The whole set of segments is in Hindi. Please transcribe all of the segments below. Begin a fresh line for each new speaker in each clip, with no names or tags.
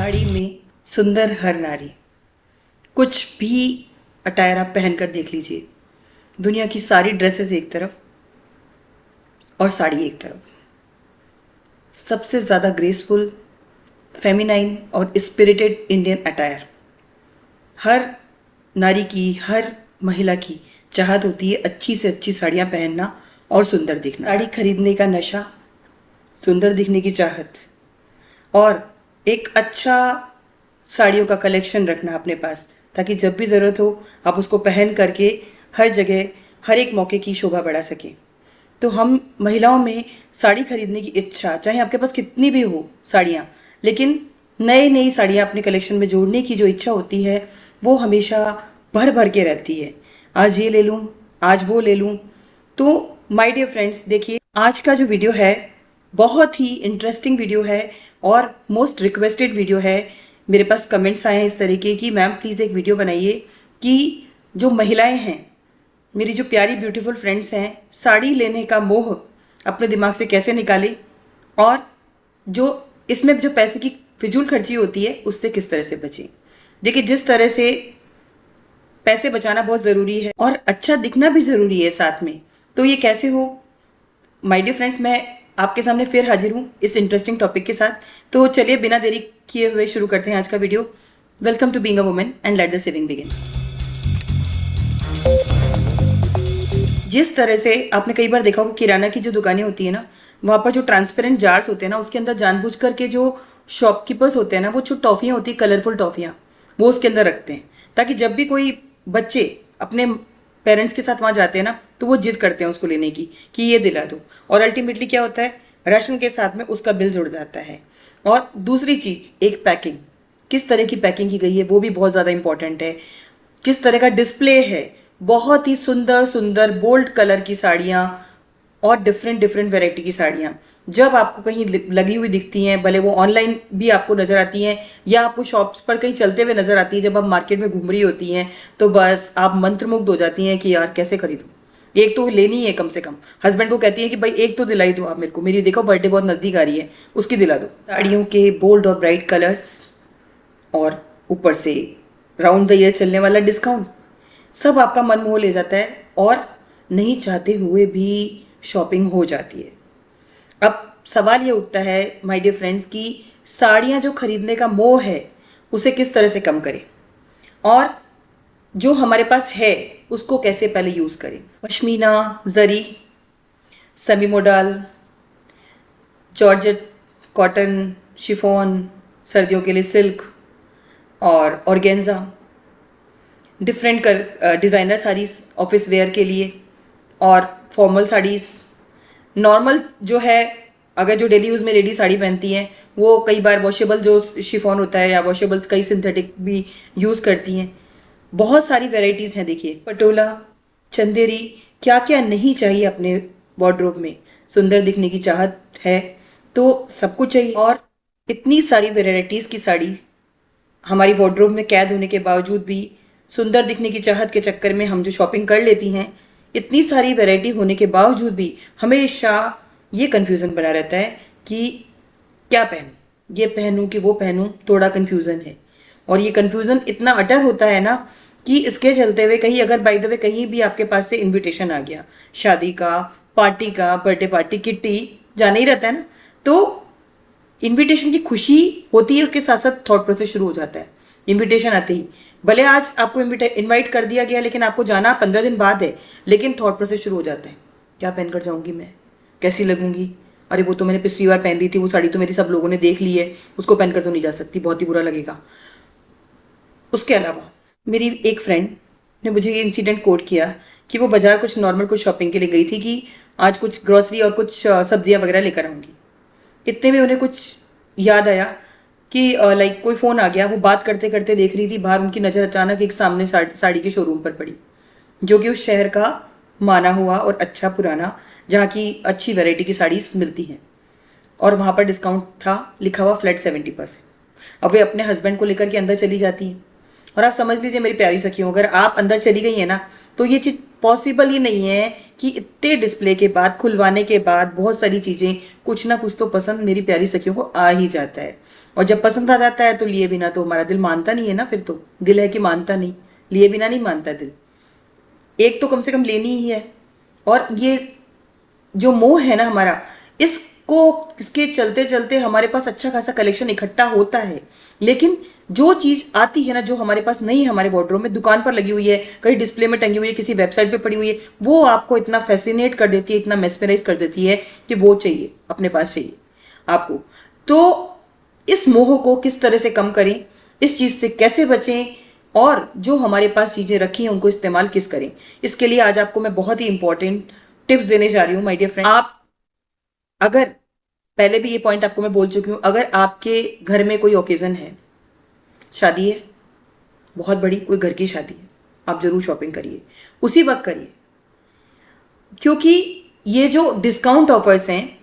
साड़ी में सुंदर हर नारी। कुछ भी अटायर आप पहन कर देख लीजिए, दुनिया की सारी ड्रेसेस एक तरफ और साड़ी एक तरफ। सबसे ज़्यादा ग्रेसफुल, फेमिनाइन और स्पिरिटेड इंडियन अटायर। हर नारी की, हर महिला की चाहत होती है अच्छी से अच्छी साड़ियाँ पहनना और सुंदर दिखना। साड़ी खरीदने का नशा, सुंदर दिखने की चाहत और एक अच्छा साड़ियों का कलेक्शन रखना अपने पास, ताकि जब भी ज़रूरत हो आप उसको पहन करके हर जगह हर एक मौके की शोभा बढ़ा सकें। तो हम महिलाओं में साड़ी खरीदने की इच्छा, चाहे आपके पास कितनी भी हो साड़ियाँ, लेकिन नई नई साड़ियाँ अपने कलेक्शन में जोड़ने की जो इच्छा होती है वो हमेशा भर भर के रहती है। आज ये ले लूँ, आज वो ले लूँ। तो माय डियर फ्रेंड्स, देखिए आज का जो वीडियो है बहुत ही इंटरेस्टिंग वीडियो है और मोस्ट रिक्वेस्टेड वीडियो है। मेरे पास कमेंट्स आए हैं इस तरीके की, मैम प्लीज़ एक वीडियो बनाइए कि जो महिलाएं हैं, मेरी जो प्यारी ब्यूटीफुल फ्रेंड्स हैं, साड़ी लेने का मोह अपने दिमाग से कैसे निकालें और जो इसमें जो पैसे की फिजूल खर्ची होती है उससे किस तरह से बचें। देखिए, जिस तरह से पैसे बचाना बहुत ज़रूरी है और अच्छा दिखना भी ज़रूरी है साथ में, तो ये कैसे हो। माय डियर फ्रेंड्स, मैं आपके सामने फिर हाजिर हूँ इस इंटरेस्टिंग टॉपिक के साथ। तो चलिए बिना देरी किए हुए शुरू करते हैं आज का video. Welcome to being a woman and let the saving begin. जिस तरह से आपने कई बार देखा होगा किराना की जो दुकानें होती है ना, वहाँ पर जो ट्रांसपेरेंट जार्स होते हैं ना, उसके अंदर जानबूझ करके जो शॉपकीपर्स होते हैं ना, वो जो टॉफ़ियाँ होती है, कलरफुल टॉफ़ियाँ, वो उसके अंदर रखते हैं, ताकि जब भी कोई बच्चे अपने पेरेंट्स के साथ वहाँ जाते हैं ना, तो वो जिद करते हैं उसको लेने की कि ये दिला दो। और अल्टीमेटली क्या होता है, राशन के साथ में उसका बिल जुड़ जाता है। और दूसरी चीज़, एक पैकिंग, किस तरह की पैकिंग की गई है वो भी बहुत ज़्यादा इंपॉर्टेंट है। किस तरह का डिस्प्ले है, बहुत ही सुंदर सुंदर बोल्ड कलर की साड़ियाँ और डिफरेंट डिफरेंट वेराइटी की साड़ियाँ जब आपको कहीं लगी हुई दिखती हैं, भले वो ऑनलाइन भी आपको नज़र आती हैं या आपको शॉप्स पर कहीं चलते हुए नज़र आती है, जब आप मार्केट में घूम रही होती हैं, तो बस आप मंत्रमुग्ध हो जाती हैं कि यार कैसे खरीदूँ, एक तो लेनी है कम से कम। हस्बैंड को कहती है कि भाई एक तो दिलाई दो आप मेरे को, मेरी देखो बर्थडे बहुत नज़दीक आ रही है, उसकी दिला दो। साड़ियों के बोल्ड और ब्राइट कलर्स और ऊपर से राउंड द ईयर चलने वाला डिस्काउंट, सब आपका मन मोह ले जाता है और नहीं चाहते हुए भी शॉपिंग हो जाती है। अब सवाल ये उठता है माय डियर फ्रेंड्स कि साड़ियाँ जो खरीदने का मोह है उसे किस तरह से कम करें और जो हमारे पास है उसको कैसे पहले यूज़ करें। Pashmina, zari, semi modal, georgette, cotton, chiffon, सर्दियों के लिए सिल्क और organza, different designer saris office wear के लिए और फॉर्मल साड़ीज़। नॉर्मल जो है, अगर जो डेली यूज़ में लेडी साड़ी पहनती हैं वो कई बार वॉशेबल जो शिफॉन होता है या वॉशेबल्स कई सिंथेटिक भी यूज़ करती हैं। बहुत सारी वेराइटीज़ हैं। देखिए, पटोला, चंदेरी, क्या क्या नहीं चाहिए अपने वार्डरोब में। सुंदर दिखने की चाहत है तो सब कुछ चाहिए, और इतनी सारी वेराइटीज़ की साड़ी हमारी वार्डरोब में कैद होने के बावजूद भी सुंदर दिखने की चाहत के चक्कर में हम जो शॉपिंग कर लेती हैं, इतनी सारी वैरायटी होने के बावजूद भी हमेशा ये कन्फ्यूज़न बना रहता है कि क्या पहनूं, ये पहनूं कि वो पहनूं, थोड़ा कन्फ्यूज़न है। और ये कन्फ्यूज़न इतना अटर होता है ना कि इसके चलते हुए कहीं अगर बाय द वे कहीं भी आपके पास से इन्विटेशन आ गया, शादी का, पार्टी का, बर्थडे पार्टी, किट्टी, जाना ही रहता है ना, तो इन्विटेशन की खुशी होती है, उसके साथ साथ थॉट प्रोसेस शुरू हो जाता है। इन्विटेशन आते ही, भले आज आपको इनवाइट कर दिया गया लेकिन आपको जाना 15 दिन बाद है, लेकिन थॉट प्रोसेस शुरू हो जाता है, क्या पहनकर जाऊंगी मैं, कैसी लगूंगी, अरे वो तो मैंने पिछली बार पहन ली थी, वो साड़ी तो मेरी सब लोगों ने देख ली है, उसको पहनकर तो नहीं जा सकती, बहुत ही बुरा लगेगा। उसके अलावा मेरी एक फ्रेंड ने मुझे ये इंसिडेंट कोट किया कि वो बाजार कुछ नॉर्मल कुछ शॉपिंग के लिए गई थी कि आज कुछ ग्रॉसरी और कुछ सब्जियाँ वगैरह लेकर आऊँगी। इतने में उन्हें कुछ याद आया कि लाइक कोई फ़ोन आ गया। वो बात करते करते देख रही थी, बाहर उनकी नज़र अचानक एक सामने साड़ी के शोरूम पर पड़ी, जो कि उस शहर का माना हुआ और अच्छा पुराना, जहाँ की अच्छी वैरायटी की साड़ीज मिलती हैं, और वहाँ पर डिस्काउंट था, लिखा हुआ फ्लैट 70%। अब वे अपने हस्बैंड को लेकर के अंदर चली जाती हैं, और आप समझ लीजिए मेरी प्यारी सखियों, अगर आप अंदर चली गई हैं ना, तो ये चीज़ पॉसिबल ही नहीं है कि इतने डिस्प्ले के बाद, खुलवाने के बाद बहुत सारी चीज़ें, कुछ ना कुछ तो पसंद मेरी प्यारी सखियों को आ ही जाता है। और जब पसंद आ जाता है तो लिए बिना तो हमारा दिल मानता नहीं है ना, फिर तो दिल है कि मानता नहीं, लिए बिना नहीं मानता दिल। एक तो कम से कम लेनी ही है। और ये जो मोह है ना हमारा, इसके चलते चलते हमारे पास अच्छा खासा कलेक्शन इकट्ठा होता है, लेकिन जो चीज़ आती है ना, जो हमारे पास नहीं है, हमारे वार्डरोब में दुकान पर लगी हुई है, कहीं डिस्प्ले में टंगी हुई है, किसी वेबसाइट पे पड़ी हुई है, वो आपको इतना फैसिनेट कर देती है, इतना मेस्मराइज कर देती है कि वो चाहिए, अपने पास चाहिए आपको। तो इस मोह को किस तरह से कम करें, इस चीज़ से कैसे बचें, और जो हमारे पास चीज़ें रखी हैं उनको इस्तेमाल किस करें, इसके लिए आज आपको मैं बहुत ही इंपॉर्टेंट टिप्स देने जा रही हूँ माय डियर फ्रेंड। आप अगर, पहले भी ये पॉइंट आपको मैं बोल चुकी हूँ, अगर आपके घर में कोई ओकेजन है, शादी है, बहुत बड़ी कोई घर की शादी है, आप ज़रूर शॉपिंग करिए, उसी वक्त करिए। क्योंकि ये जो डिस्काउंट ऑफर्स हैं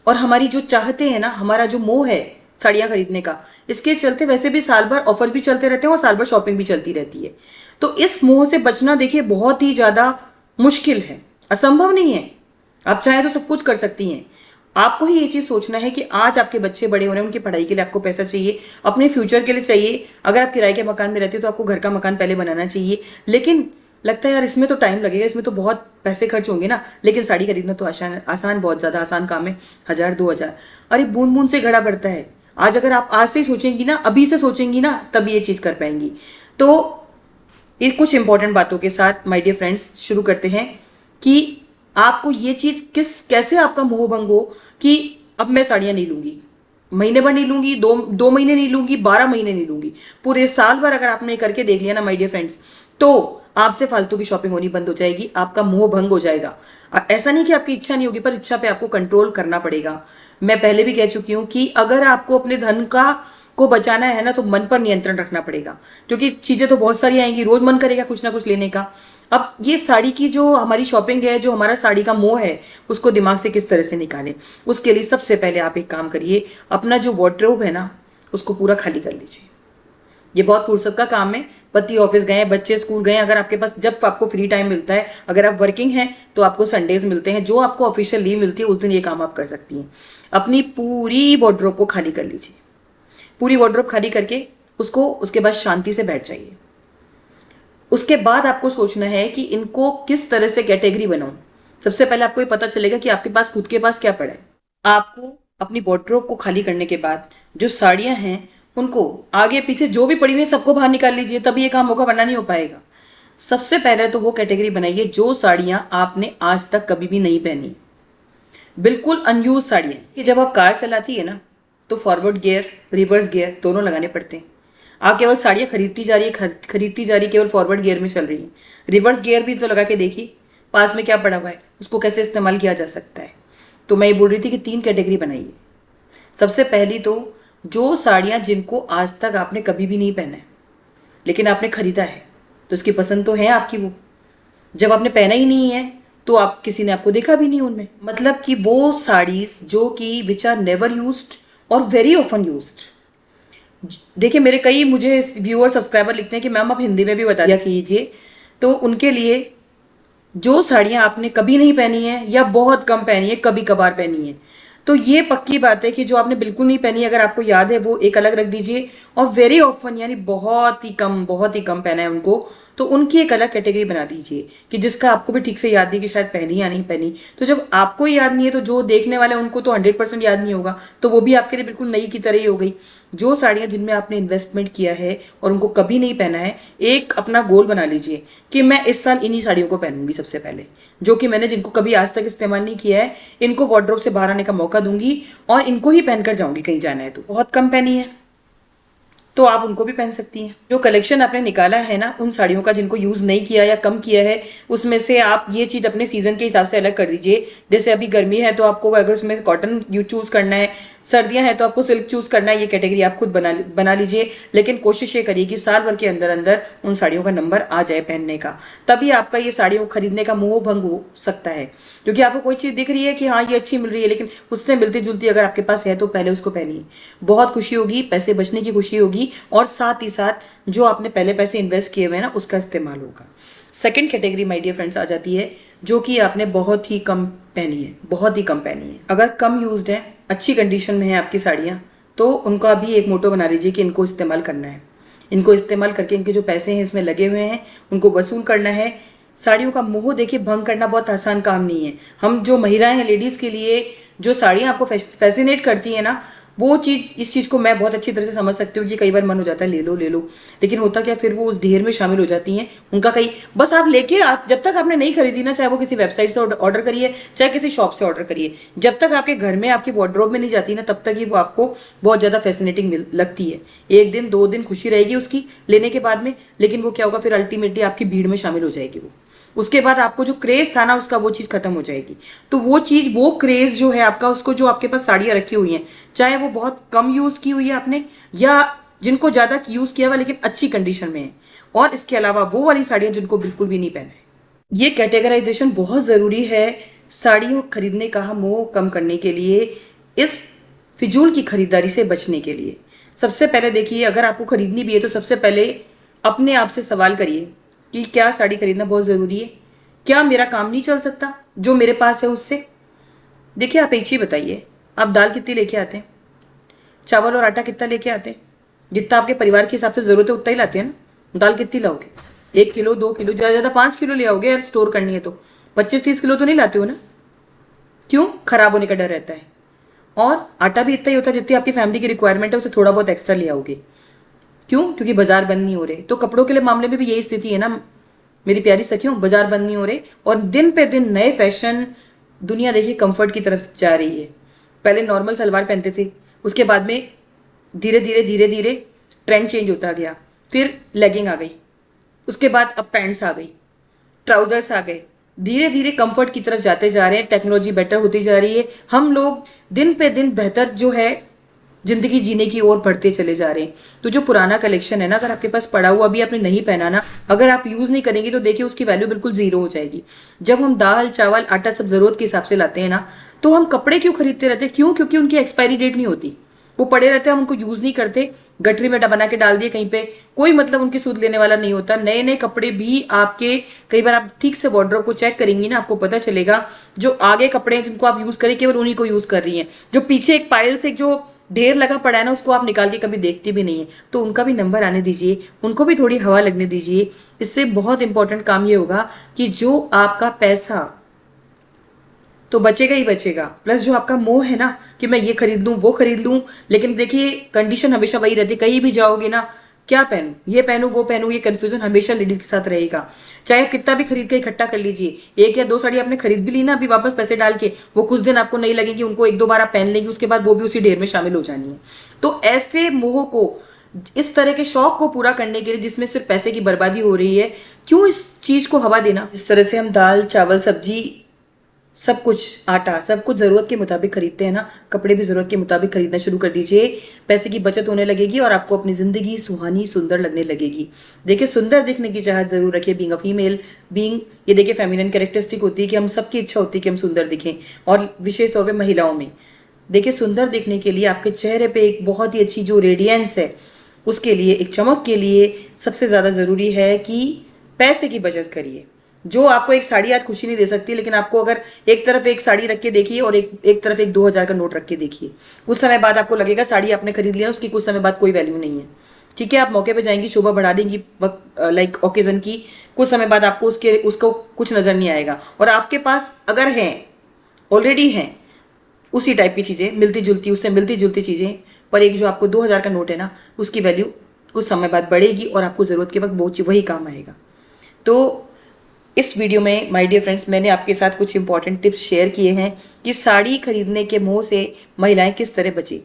और हमारी जो चाहते हैं ना, हमारा जो मोह है साड़ियाँ खरीदने का, इसके चलते वैसे भी साल भर ऑफर भी चलते रहते हैं और साल भर शॉपिंग भी चलती रहती है। तो इस मोह से बचना देखिए बहुत ही ज़्यादा मुश्किल है, असंभव नहीं है। आप चाहें तो सब कुछ कर सकती हैं। आपको ही ये चीज़ सोचना है कि आज आपके बच्चे बड़े हो रहे हैं, उनकी पढ़ाई के लिए आपको पैसा चाहिए, अपने फ्यूचर के लिए चाहिए। अगर आप किराए के मकान में रहते हो तो आपको घर का मकान पहले बनाना चाहिए। लेकिन लगता है यार इसमें तो टाइम लगेगा, इसमें तो बहुत पैसे खर्च होंगे ना। लेकिन साड़ी खरीदना तो आसान बहुत ज़्यादा आसान काम है। 1000-2000, अरे बूंद बूंद से घड़ा बढ़ता है। आज अगर आप आज से सोचेंगी ना, अभी से सोचेंगी ना, तब ये चीज़ कर पाएंगी। तो ये कुछ इंपॉर्टेंट बातों के साथ माय डियर फ्रेंड्स शुरू करते हैं कि आपको ये चीज़ कैसे आपका मोह भंग हो कि अब मैं साड़ियाँ नहीं लूँगी, महीने भर नहीं लूँगी, दो महीने नहीं लूँगी, 12 महीने नहीं लूँगी, पूरे साल भर अगर आपने करके देख लिया ना माय डियर फ्रेंड्स, तो आपसे फालतू की शॉपिंग होनी बंद हो जाएगी, आपका मोह भंग हो जाएगा। ऐसा नहीं कि आपकी इच्छा नहीं होगी, पर इच्छा पे आपको कंट्रोल करना पड़ेगा। मैं पहले भी कह चुकी हूँ कि अगर आपको अपने धन को बचाना है ना, तो मन पर नियंत्रण रखना पड़ेगा। क्योंकि चीज़ें तो बहुत सारी आएंगी, रोज मन करेगा कुछ ना कुछ लेने का। अब ये साड़ी की जो हमारी शॉपिंग है, जो हमारा साड़ी का मोह है, उसको दिमाग से किस तरह से निकालें, उसके लिए सबसे पहले आप एक काम करिए, अपना जो वार्डरोब है ना, उसको पूरा खाली कर लीजिए। ये बहुत फुर्सत का काम है। पति ऑफिस गए, बच्चे स्कूल गए, अगर आपके पास, जब आपको फ्री टाइम मिलता है, अगर आप वर्किंग हैं तो आपको संडेज मिलते हैं, जो आपको ऑफिशियल लीव मिलती है उस दिन ये काम आप कर सकती हैं। अपनी पूरी वार्डरोब को खाली कर लीजिए। पूरी वार्डरोब खाली करके उसके बाद शांति से बैठ जाइए। उसके बाद आपको सोचना है कि इनको किस तरह से कैटेगरी बनाऊं। सबसे पहले आपको ये पता चलेगा कि आपके पास खुद के पास क्या पड़ा है। आपको अपनी वार्डरोब को खाली करने के बाद जो साड़ियां हैं उनको आगे पीछे जो भी पड़ी हुई है सबको बाहर निकाल लीजिए, तभी ये काम होगा, वरना नहीं हो पाएगा। सबसे पहले तो वो कैटेगरी बनाइए जो साड़ियां आपने आज तक कभी भी नहीं पहनी, बिल्कुल अनयूज साड़ियां। कि जब आप कार चलाती है ना, तो फॉरवर्ड गियर, रिवर्स गियर दोनों लगाने पड़ते हैं। आप केवल साड़ियाँ खरीदती जा रही है, केवल फॉरवर्ड गियर में चल रही है। रिवर्स गियर भी तो लगा के देखिए, पास में क्या पड़ा हुआ है, उसको कैसे इस्तेमाल किया जा सकता है। तो मैं ये बोल रही थी कि 3 कैटेगरी बनाइए। सबसे पहली तो जो साड़ियाँ जिनको आज तक आपने कभी भी नहीं पहना है, लेकिन आपने खरीदा है, तो उसकी पसंद तो है आपकी। वो जब आपने पहना ही नहीं है तो आप किसी ने आपको देखा भी नहीं उनमें। मतलब कि वो साड़ीज जो कि विच आर नेवर यूज्ड और वेरी ऑफन यूज्ड। देखिए मेरे कई मुझे व्यूअर सब्सक्राइबर लिखते हैं कि मैम आप हिंदी में भी बता दिया कीजिए, तो उनके लिए जो साड़ियाँ आपने कभी नहीं पहनी है या बहुत कम पहनी है, कभी कभार पहनी है, तो ये पक्की बात है कि जो आपने बिल्कुल नहीं पहनी है, अगर आपको याद है वो एक अलग रख दीजिए। और वेरी ऑफन यानी बहुत ही कम पहना है उनको, तो उनकी एक अलग कैटेगरी बना दीजिए कि जिसका आपको भी ठीक से याद नहीं कि शायद पहनी या नहीं पहनी। तो जब आपको याद नहीं है तो जो देखने वाले उनको तो 100% याद नहीं होगा, तो वो भी आपके लिए बिल्कुल नई की तरह ही हो गई। जो साड़ियाँ जिनमें आपने इन्वेस्टमेंट किया है और उनको कभी नहीं पहना है, एक अपना गोल बना लीजिए कि मैं इस साल इन्हीं साड़ियों को पहनूंगी सबसे पहले, जो कि मैंने जिनको कभी आज तक इस्तेमाल नहीं किया है, इनको वार्डरोब से बाहर आने का मौका दूंगी और इनको ही पहनकर जाऊंगी कहीं जाना है। तो बहुत कम पहनी है तो आप उनको भी पहन सकती हैं। जो कलेक्शन आपने निकाला है ना उन साड़ियों का जिनको यूज़ नहीं किया या कम किया है, उसमें से आप ये चीज़ अपने सीज़न के हिसाब से अलग कर दीजिए। जैसे अभी गर्मी है तो आपको अगर उसमें कॉटन चूज़ करना है, सर्दियां हैं तो आपको सिल्क चूज़ करना है, ये कैटेगरी आप खुद बना लीजिए। लेकिन कोशिश ये करिए कि साल भर के अंदर अंदर उन साड़ियों का नंबर आ जाए पहनने का, तभी आपका ये साड़ियों खरीदने का मोह भंग हो सकता है। क्योंकि आपको कोई चीज़ दिख रही है कि हाँ ये अच्छी मिल रही है, लेकिन उससे मिलती जुलती अगर आपके पास है तो पहले उसको पहनिए। बहुत खुशी होगी, पैसे बचने की खुशी होगी, और साथ ही साथ जो आपने पहले पैसे इन्वेस्ट किए हुए हैं ना उसका इस्तेमाल होगा। Second category my dear friends आ जाती है जो कि आपने बहुत ही कम पहनी है, बहुत ही कम पहनी है। अगर कम यूज्ड है, अच्छी कंडीशन में है आपकी साड़ियाँ, तो उनका भी एक मोटो बना लीजिए कि इनको इस्तेमाल करना है। इनको इस्तेमाल करके इनके जो पैसे हैं इसमें लगे हुए हैं उनको वसूल करना है। साड़ियों का मोह देखिए भंग करना बहुत आसान काम नहीं है। हम जो महिलाएं हैं, लेडीज़ के लिए जो साड़ियाँ आपको फैसिनेट करती हैं ना, वो चीज़, इस चीज़ को मैं बहुत अच्छी तरह से समझ सकती हूँ कि कई बार मन हो जाता है ले लो ले लो, लेकिन होता क्या, फिर वो उस ढेर में शामिल हो जाती हैं। उनका कहीं बस आप लेके, आप जब तक आपने नहीं खरीदी ना, चाहे वो किसी वेबसाइट से ऑर्डर करिए, चाहे किसी शॉप से ऑर्डर करिए, जब तक आपके घर में, आपकी वार्डरोब में नहीं जाती ना, तब तक ही वो आपको बहुत ज़्यादा फैसिनेटिंग लगती है। 1 दिन 2 दिन खुशी रहेगी उसकी लेने के बाद में, लेकिन वो क्या होगा, फिर अल्टीमेटली आपकी भीड़ में शामिल हो जाएगी वो। उसके बाद आपको जो क्रेज था ना उसका, वो चीज़ खत्म हो जाएगी। तो वो चीज़, वो क्रेज जो है आपका, उसको, जो आपके पास साड़ियाँ रखी हुई हैं, चाहे वो बहुत कम यूज़ की हुई है आपने, या जिनको ज़्यादा यूज़ किया हुआ लेकिन अच्छी कंडीशन में है, और इसके अलावा वो वाली साड़ियाँ जिनको बिल्कुल भी नहीं पहना है, ये कैटेगराइजेशन बहुत ज़रूरी है साड़ियों खरीदने का मोह कम करने के लिए, इस फिजूल की खरीदारी से बचने के लिए। सबसे पहले देखिए, अगर आपको खरीदनी भी है तो सबसे पहले अपने आप से सवाल करिए कि क्या साड़ी खरीदना बहुत ज़रूरी है? क्या मेरा काम नहीं चल सकता जो मेरे पास है उससे? देखिए, आप एक चीज़ बताइए, आप दाल कितनी लेके आते हैं? चावल और आटा कितना लेके आते हैं? जितना आपके परिवार के हिसाब से ज़रूरत है उतना ही लाते हैं ना। दाल कितनी लाओगे? 1 किलो, 2 किलो, ज़्यादा ज़्यादा 5 किलो ले आओगे यार, स्टोर करनी है तो। 25-30 किलो तो नहीं लाते हो ना? क्यों? खराब होने का डर रहता है। और आटा भी इतना ही होता है जितनी आपकी फैमिली की रिक्वायरमेंट है, उससे थोड़ा बहुत एक्स्ट्रा ले आओगे। क्यों? क्योंकि बाजार बंद नहीं हो रहे। तो कपड़ों के लिए मामले में भी यही स्थिति है ना मेरी प्यारी सखियों, बाजार बंद नहीं हो रहे, और दिन पे दिन नए फैशन, दुनिया देखिए कंफर्ट की तरफ जा रही है। पहले नॉर्मल सलवार पहनते थे, उसके बाद में धीरे धीरे धीरे धीरे ट्रेंड चेंज होता गया, फिर लेगिंग आ गई, उसके बाद अब पैंट्स आ गई, ट्राउजर्स आ गए, धीरे धीरे कंफर्ट की तरफ जाते जा रहे हैं। टेक्नोलॉजी बेटर होती जा रही है, हम लोग दिन पे दिन बेहतर जो है जिंदगी जीने की ओर बढ़ते चले जा रहे हैं। तो जो पुराना कलेक्शन है ना, अगर आपके पास पड़ा हुआ, अभी आपने नहीं पहना ना, अगर आप यूज नहीं करेंगे तो देखिए उसकी वैल्यू बिल्कुल जीरो हो जाएगी। जब हम दाल चावल आटा सब जरूरत के हिसाब से लाते हैं ना, तो हम कपड़े क्यों खरीदते रहते हैं? क्यों? क्योंकि उनकी एक्सपायरी डेट नहीं होती, वो पड़े रहते हैं, हम उनको यूज नहीं करते, गठरी में बना के डाल दिए कहीं पे, कोई मतलब उनकी सूद लेने वाला नहीं होता। नए नए कपड़े भी आपके, कई बार आप ठीक से वार्डरोब को चेक करेंगी ना, आपको पता चलेगा जो आगे कपड़े हैं जिनको आप यूज करें, केवल उन्हीं को यूज कर रही हैं। जो पीछे एक पायल से जो ढेर लगा पड़ा है ना, उसको आप निकाल के कभी देखते भी नहीं है। तो उनका भी नंबर आने दीजिए, उनको भी थोड़ी हवा लगने दीजिए। इससे बहुत इंपॉर्टेंट काम ये होगा कि जो आपका पैसा तो बचेगा ही बचेगा, प्लस जो आपका मोह है ना कि मैं ये खरीद लूँ वो खरीद लूँ, लेकिन देखिए कंडीशन हमेशा वही रहती है। कहीं भी जाओगे ना, क्या पहनूं, ये पहनूं वो पहनूं, ये कंफ्यूजन हमेशा लेडीज के साथ रहेगा। चाहे आप कितना भी खरीद के इकट्ठा कर लीजिए, 1 या 2 साड़ी आपने खरीद भी ली ना अभी वापस पैसे डाल के, वो कुछ दिन आपको नहीं लगेगी, उनको 1-2 बार आप पहन लेंगे, उसके बाद वो भी उसी ढेर में शामिल हो जानी है। तो ऐसे मोह को, इस तरह के शौक को पूरा करने के लिए जिसमें सिर्फ पैसे की बर्बादी हो रही है, क्यों इस चीज को हवा देना? इस तरह से हम दाल चावल सब्जी सब कुछ, आटा, सब कुछ ज़रूरत के मुताबिक खरीदते हैं ना, कपड़े भी ज़रूरत के मुताबिक खरीदना शुरू कर दीजिए। पैसे की बचत होने लगेगी और आपको अपनी ज़िंदगी सुहानी सुंदर लगने लगेगी। देखिए, सुंदर दिखने की चाहत ज़रूर रखिए, बीइंग अ फीमेल, बीइंग, ये देखिए फेमिनिन कैरेक्टरिस्टिक होती है कि हम सबकी इच्छा होती है कि हम सुंदर दिखें, और विशेष तौर पर महिलाओं में। देखिए, सुंदर दिखने के लिए आपके चेहरे पर एक बहुत ही अच्छी जो रेडियंस है, उसके लिए, एक चमक के लिए सबसे ज़्यादा ज़रूरी है कि पैसे की बचत करिए। जो आपको एक साड़ी आज खुशी नहीं दे सकती, लेकिन आपको अगर एक तरफ एक साड़ी रख के देखिए और एक तरफ एक 2000 का नोट रख के देखिए, कुछ समय बाद आपको लगेगा साड़ी आपने खरीद लिया, उसकी कुछ समय बाद कोई वैल्यू नहीं है। ठीक है, आप मौके पे जाएंगी, शोभा बढ़ा देंगी वक्त, लाइक ओकेजन की, कुछ समय बाद आपको उसको कुछ नजर नहीं आएगा। और आपके पास अगर हैं, ऑलरेडी हैं उसी टाइप की चीज़ें, मिलती जुलती, उससे मिलती जुलती चीज़ें, पर एक जो आपको 2000 का नोट है ना, उसकी वैल्यू कुछ समय बाद बढ़ेगी और आपको ज़रूरत के वक्त वही काम आएगा। तो इस वीडियो में माय डियर फ्रेंड्स, मैंने आपके साथ कुछ इंपॉर्टेंट टिप्स शेयर किए हैं कि साड़ी खरीदने के मोह से महिलाएं किस तरह बचें।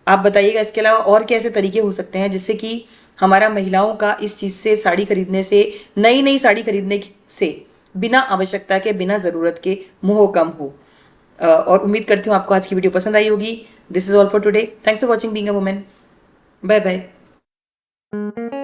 आप बताइएगा इसके अलावा और कैसे तरीके हो सकते हैं जिससे कि हमारा महिलाओं का इस चीज़ से, साड़ी खरीदने से, नई नई साड़ी खरीदने से बिना आवश्यकता के, बिना ज़रूरत के मोह कम हो। और उम्मीद करती हूँ आपको आज की वीडियो पसंद आई होगी। This is all for today. Thanks for watching being a women. Bye bye.